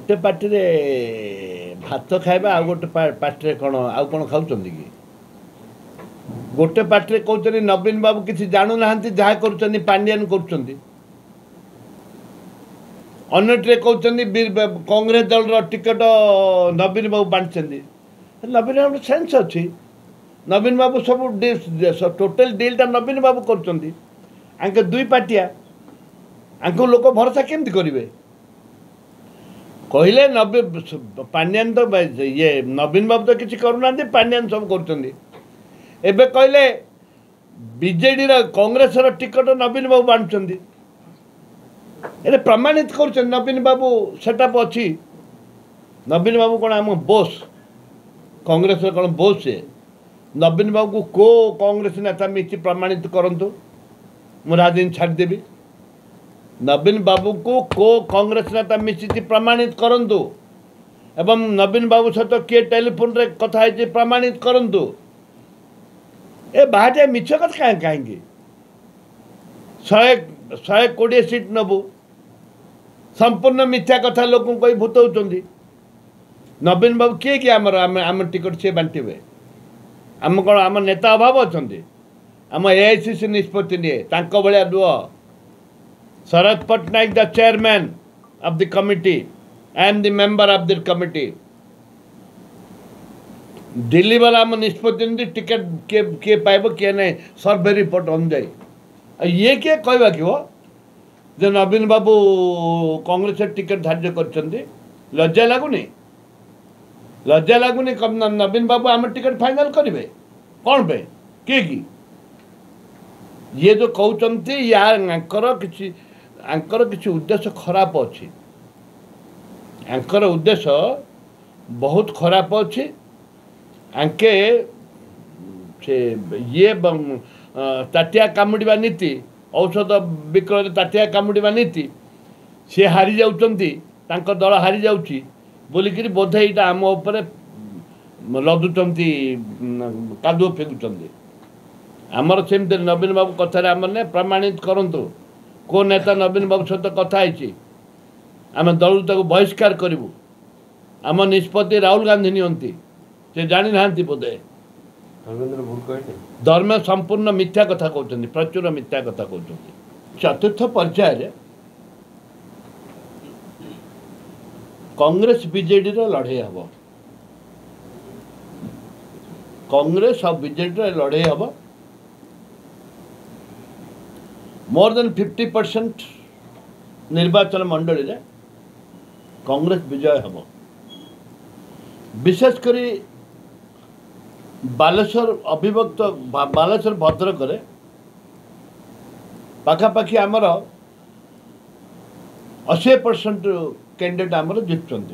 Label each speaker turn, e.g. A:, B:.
A: गोटे पार्टी रे भात खाइबा आ गोटे पार्टी कौन आउ कौन खाऊँ कि गोटे पार्टी कहते नवीन बाबू किसी जानू ना जहाँ कर पांडियान कर अन्यटे कहते कांग्रेस दल टिकट नवीन बाबू बांटते नवीन बाबू सेन्स अच्छी नवीन बाबू सब टोटल डीलटा नवीन बाबू कर दुई पार्टिया आंको लोक भरोसा केमती करेंगे कहले नवीन पांडियान तो ये नवीन बाबू तो किसी करूना पांडियान सब कर कहले बीजेडी कांग्रेस टिकट नवीन बाबू बांटुंट ये प्रमाणित कर नवीन बाबू सेटअप अच्छी नवीन बाबू कौन आम बोस कांग्रेस कौन बोस से नवीन बाबू को कांग्रेस नेता मिसी प्रमाणित करंतु मु राजनीति छाड़देवी नवीन बाबू को कांग्रेस नेता मिसी प्रमाणित करंतु एवं नवीन बाबू सहित किए टेलीफोन रे कथा है प्रमाणित करंतु ए बाहर मिछ कथा कहीं 120 सीट नबू संपूर्ण मिथ्या कथा लोक कही भूतौଛନ୍ତି नवीन बाबू किए कि आम टिकट सी बांटे आम कौन आम नेता अभाव अच्छा आम एआईसीसी निष्पत्ति निए भाया दुह Sharad Pattnaik the chairman of the committee I am the member of the committee Delhi वाला आम निष्पत्ति टिकेट किए पाइब किए नहीं सर्वे रिपोर्ट अनुजाई ये किए कहवा कि जो नवीन बाबू कांग्रेस टिकेट धार्य कर लज्जा लगुनि नवीन बाबू आम टिकेट फाइनल करेंगे कौन पे किए कि ये जो कहते यार किसी उद्देश्य खराब अच्छी आंकर उद्देश्य बहुत खराब अच्छी आंके से ये ताटिया कामुड़ा नीति औषध विक्रय ताटिया कामुड़ा नीति सी हारी जाउछंती तांको दल हारी जाउची बोलिकी बोधे यहाँ आम उपर लदुचंती कादुओ फेंकुचंती आमर सेमती नवीन बाबू कथार आम ने प्रमाणित करंतु को नेता नवीन बाबू सहित कथा है आम दल ताको बहिष्कार करूँ आम निष्पत्ति राहुल गांधी नियंती से जानी ना बोधे धर्म संपूर्ण मिथ्या कथा कहते प्रचुर मिथ्या कथा कहते चतुर्थ पर्याय कांग्रेस बीजेडी लड़े हम कांग्रेस और बीजेडी लड़े हम मोर देन 50% निर्वाचन मंडली रे कांग्रेस विजय हम विशेषकर बालेश्वर अविभक्त बालेश्वर भद्रक पाखापाखि आमर 80% कैंडिडेट आमर जीतुंट